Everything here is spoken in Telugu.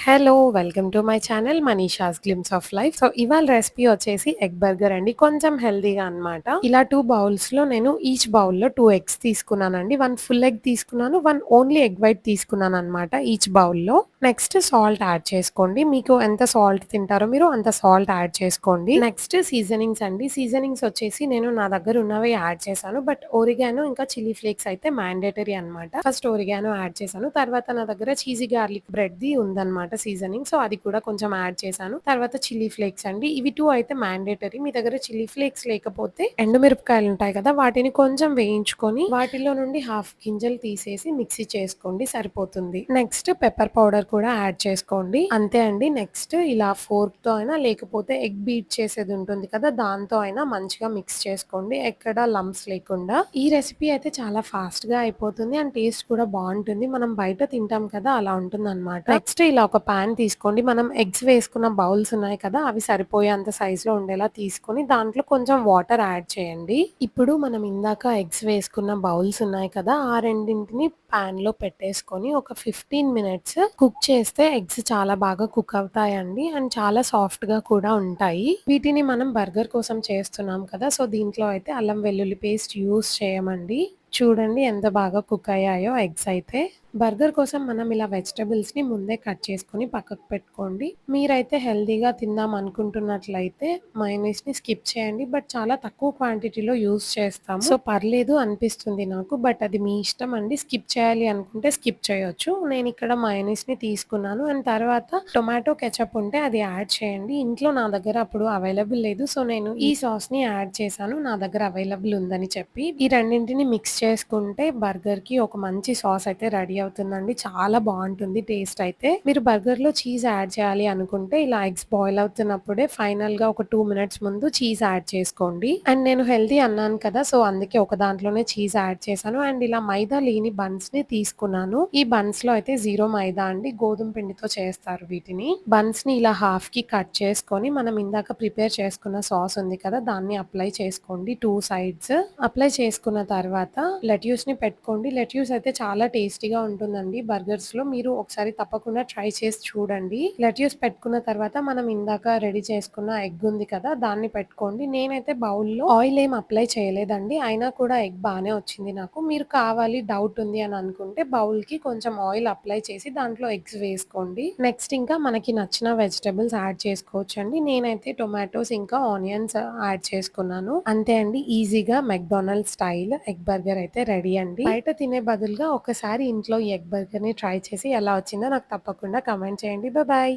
Hello! Welcome to my channel Manisha's glimpse of life. So, ఇవాళ రెసిపీ వచ్చేసి ఎగ్ బర్గర్ అండి. కొంచెం హెల్తీగా అన్నమాట. ఇలా 2 బౌల్స్‌లో నేను ఈచ్ బౌల్‌లో 2 ఎగ్స్ తీసుకున్నానండి. 1 ఫుల్ ఎగ్ తీసుకున్నాను. 1 ఓన్లీ ఎగ్ వైట్ తీసుకున్నానన్నమాట ఈచ్ బౌల్‌లో. నెక్స్ట్ సాల్ట్ యాడ్ చేసుకోండి. మీకు ఎంత సాల్ట్ తింటారో మీరు అంత సాల్ట్ యాడ్ చేసుకోండి. నెక్స్ట్ సీజనింగ్స్ అండి. సీజనింగ్స్ వచ్చేసి నేను నా దగ్గర ఉన్నవి యాడ్ చేశాను. బట్ ఒరిగానో ఇంకా చిల్లీ ఫ్లేక్స్ అయితే మ్యాండేటరీ అన్నమాట. ఫస్ట్ ఒరిగానో యాడ్ చేశాను. తర్వాత నా దగ్గర చీజీ గార్లిక్ బ్రెడ్‌ది ఉందన్నమాట సీజనింగ్. సో, అది కూడా కొంచెం యాడ్ చేశాను. తర్వాత చిల్లీ ఫ్లేక్స్ అండి. ఇవి 2 అయితే మ్యాండేటరీ. మీ దగ్గర చిల్లీ ఫ్లేక్స్ లేకపోతే ఎండుమిరపకాయలు ఉంటాయి కదా! వాటిని కొంచెం వేయించుకొని వాటిలో నుండి హాఫ్ గింజలు తీసేసి మిక్సీ చేసుకోండి సరిపోతుంది. నెక్స్ట్ పెప్పర్ పౌడర్ కూడా యాడ్ చేసుకోండి. అంతే అండి. నెక్స్ట్ ఇలా ఫోర్క్‌తో అయినా లేకపోతే ఎగ్ బీట్ చేసేది ఉంటుంది కదా! దాంతో అయినా మంచిగా మిక్స్ చేసుకోండి. ఎక్కడ లంప్స్ లేకుండా. ఈ రెసిపీ అయితే చాలా ఫాస్ట్‌గా అయిపోతుంది. అండ్ టేస్ట్ కూడా బావుంటుంది. మనం బయట తింటాం కదా! అలా ఉంటుందన్నమాట. నెక్స్ట్ ఇలా ఒక పాన్ తీసుకోండి. మనం ఎగ్స్ వేసుకున్న బౌల్స్ ఉన్నాయి కదా! అవి సరిపోయేంత సైజులో ఉండేలా తీసుకొని దాంట్లో కొంచెం వాటర్ యాడ్ చేయండి. ఇప్పుడు మనం ఇందాక ఎగ్స్ వేసుకున్న బౌల్స్ ఉన్నాయి కదా! ఆ రెండింటిని పాన్‌లో పెట్టేసుకొని ఒక 15 మినిట్స్ కుక్ చేస్తే ఎగ్స్ చాలా బాగా కుక్ అవుతాయండి. అండ్ చాలా సాఫ్ట్‌గా కూడా ఉంటాయి. వీటిని మనం బర్గర్ కోసం చేస్తున్నాం కదా! సో, దీంట్లో అయితే అల్లం వెల్లుల్లి పేస్ట్ యూజ్ చేయమండి. చూడండి ఎంత బాగా కుక్ అయ్యాయో ఎగ్స్ అయితే. బర్గర్ కోసం మనం ఇలా వెజిటబుల్స్‌ని ముందే కట్ చేసుకొని పక్కకు పెట్టుకోండి. మీరైతే హెల్తీగా తిందాం అనుకుంటున్నట్లయితే మయోనీస్‌ని స్కిప్ చేయండి. బట్ చాలా తక్కువ క్వాంటిటీలో యూజ్ చేస్తాము. సో, పర్లేదు అనిపిస్తుంది నాకు. బట్ అది మీ ఇష్టం అండి. స్కిప్ చేయాలి అనుకుంటే స్కిప్ చేయొచ్చు. నేనిక్కడ మయోనీస్‌ని తీసుకున్నాను. అండ్ తర్వాత టొమాటో కెచప్ ఉంటే అది యాడ్ చేయండి. ఇంట్లో నా దగ్గర అప్పుడు అవైలబుల్ లేదు. సో, నేను ఈ సాస్‌ని యాడ్ చేశాను. నా దగ్గర అవైలబుల్ ఉందని చెప్పి. ఈ రెండింటిని మిక్స్ చేసుకుంటే బర్గర్‌కి ఒక మంచి సాస్ అయితే రెడీ అవుతుందండి. చాలా బావుంటుంది టేస్ట్ అయితే. మీరు బర్గర్‌లో చీజ్ యాడ్ చేయాలి అనుకుంటే ఇలా ఎగ్స్ బాయిల్ అవుతున్నప్పుడే ఫైనల్‌గా ఒక 2 మినిట్స్ ముందు చీజ్ యాడ్ చేసుకోండి. అండ్ నేను హెల్తీ అన్నాను కదా! సో, అందుకే ఒక దాంట్లోనే చీజ్ యాడ్ చేశాను. అండ్ ఇలా మైదా లేని బన్స్‌ని తీసుకున్నాను. ఈ బన్స్‌లో అయితే 0 మైదా అండి. గోధుమ పిండితో చేస్తారు వీటిని. బన్స్‌ని ఇలా హాఫ్‌కి కట్ చేసుకొని మనం ఇందాక ప్రిపేర్ చేసుకున్న సాస్ ఉంది కదా! దాన్ని అప్లై చేసుకోండి 2 సైడ్స్. అప్లై చేసుకున్న తర్వాత లెట్యూస్‌ని పెట్టుకోండి. లెట్యూస్ అయితే చాలా టేస్టీగా ఉంటుందండి బర్గర్స్‌లో. మీరు ఒకసారి తప్పకుండా ట్రై చేసి చూడండి. లెట్యూస్ పెట్టుకున్న తర్వాత మనం ఇందాక రెడీ చేసుకున్న ఎగ్ ఉంది కదా! దాన్ని పెట్టుకోండి. నేనైతే బౌల్‌లో ఆయిల్ ఏం అప్లై చేయలేదండి. అయినా కూడా ఎగ్ బానే వచ్చింది నాకు. మీరు కావాలి డౌట్ ఉంది అని అనుకుంటే బౌల్‌కి కొంచెం ఆయిల్ అప్లై చేసి దాంట్లో ఎగ్స్ వేసుకోండి. నెక్స్ట్ ఇంకా మనకి నచ్చిన వెజిటబుల్స్ యాడ్ చేసుకోవచ్చండి. నేనైతే టొమాటోస్ ఇంకా ఆనియన్స్ యాడ్ చేసుకున్నాను. అంతే అండి. ఈజీగా మెక్‌డానల్డ్స్ స్టైల్ ఎగ్ బర్గర్ అయితే రెడీ అండి. బయట తినే బదులుగా ఒకసారి ఇంట్లో ఈ ఎగ్ బర్గర్‌ని ట్రై చేసి ఎలా వచ్చిందో నాకు తప్పకుండా కామెంట్ చేయండి. బాయ్.